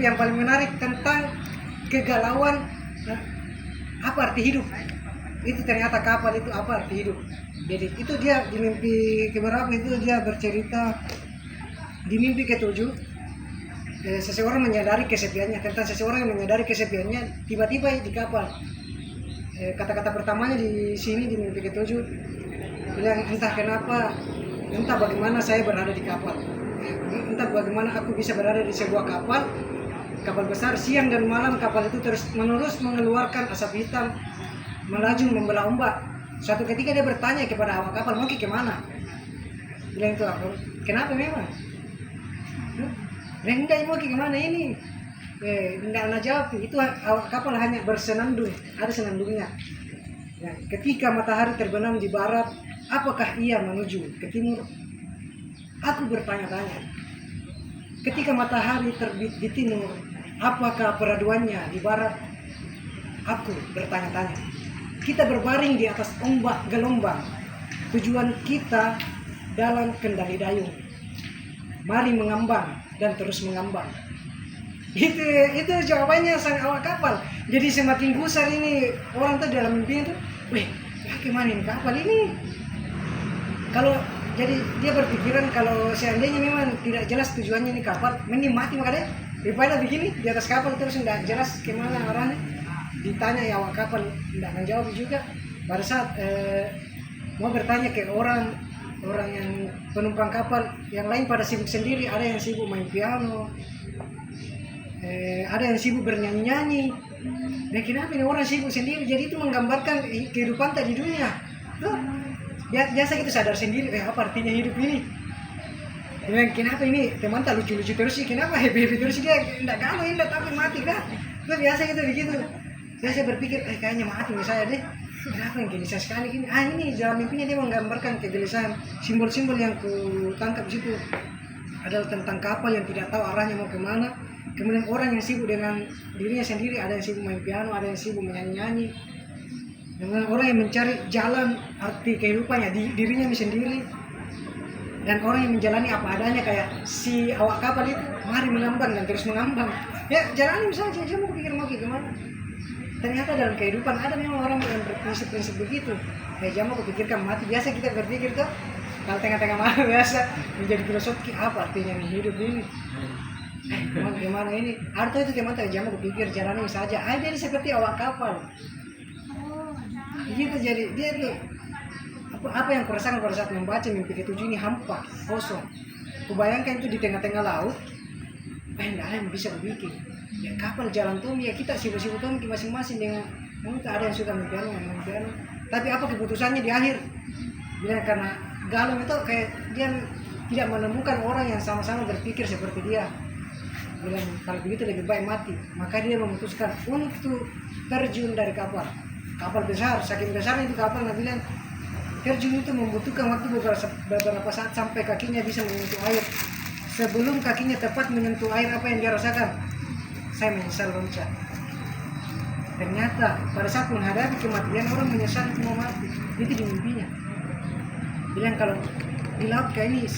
mimpi yang paling menarik tentang kegalauan apa arti hidup. Itu ternyata kapal itu apa arti hidup. Jadi itu dia di mimpi keberapa itu dia bercerita di mimpi ketujuh, seseorang menyadari kesepiannya, tentang seseorang yang menyadari kesepiannya tiba-tiba di kapal. Kata-kata pertamanya di sini di mimpi ketujuh bilang entah kenapa, entah bagaimana saya berada di kapal, entah bagaimana aku bisa berada di sebuah kapal besar. Siang dan malam kapal itu terus menerus mengeluarkan asap hitam melaju membelah ombak. Suatu ketika dia bertanya kepada awak kapal, mau kemana? Bilang itu aku, kenapa memang? Enggak, mau kemana ini? Enggak jawab. Itu awak kapal hanya bersenandung, ada senandungnya. Ya, ketika matahari terbenam di barat, apakah ia menuju ke timur? Aku bertanya-tanya. Ketika matahari terbit di timur, apakah peraduannya di barat? Aku bertanya-tanya. Kita berbaring di atas ombak gelombang. Tujuan kita dalam kendali dayung. Mari mengambang dan terus mengambang. Itu jawabannya sang awak kapal. Jadi semakin gusar ini orang tuh dalam mimpinya tuh, weh, gimana ini kapal ini? Kalau jadi dia berpikiran kalau seandainya memang tidak jelas tujuannya ini kapal, mending mati makanya daripada begini di atas kapal terus tidak jelas kemana arahnya. Ditanya ya awak kapal tidak menjawab juga. Pada saat mau bertanya ke orang yang penumpang kapal yang lain pada sibuk sendiri, ada yang sibuk main piano, ada yang sibuk bernyanyi-nyanyi. Dan kenapa ini orang sibuk sendiri? Jadi itu menggambarkan kehidupan tak di dunia. Tuh, biasa kita sadar sendiri, apa artinya hidup ini? Dan kenapa ini teman tak lucu-lucu terus sih? Kenapa happy-happy terus sih? Dia tidak galau, tidak tapi mati kan? Tuh biasa gitu begitu. Saya berpikir, kayaknya mati nih saya deh. Kenapa yang gelisah sekali gini? Ini dalam mimpinya dia menggambarkan kegelisahan. Simbol-simbol yang ku tangkap di situ adalah tentang kapal yang tidak tahu arahnya mau kemana. Kemudian orang yang sibuk dengan dirinya sendiri, ada yang sibuk main piano, ada yang sibuk menyanyi-nyanyi. Dengan orang yang mencari jalan arti kehidupannya di dirinya sendiri. Dan orang yang menjalani apa adanya kayak si awak kapal itu, mari mengambang dan terus mengambang. Ya jalani saja, dia mau pikir mau gimana. Ternyata dalam kehidupan ada memang orang yang berprinsip-prinsip begitu. Jangan mau pikirkan mati. Biasa kita berpikir tuh kalau tengah-tengah malam biasa menjadi filosofi apa artinya hidup ini. Gimana ini? Arto itu gimana? Jangan mau pikir jalani saja. Jadi seperti awak kapal. Gitu jadi dia tuh apa yang kurasakan pada saat membaca mimpi ketujuh ini hampa, kosong. Kubayangkan itu di tengah-tengah laut. Tidak ada yang bisa berpikir. Ya kapal jalan tuh ya kita sibuk-sibuk tuh masing-masing dengan ada yang suka main piano. Tapi apa keputusannya di akhir? Bilang karena galau itu kayak dia tidak menemukan orang yang sama-sama berpikir seperti dia. Bilang kalau begitu lebih baik mati. Maka dia memutuskan untuk terjun dari kapal besar. Saking besarnya itu kapal, nah bilang terjun itu membutuhkan waktu beberapa saat sampai kakinya bisa menyentuh air. Sebelum kakinya tepat menyentuh air, apa yang dia rasakan? Saya menyesal loncat. Ternyata pada saat menghadapi kematian orang menyesal mau mati. Itu di mimpinya. Bilang kalau di laut kayak ini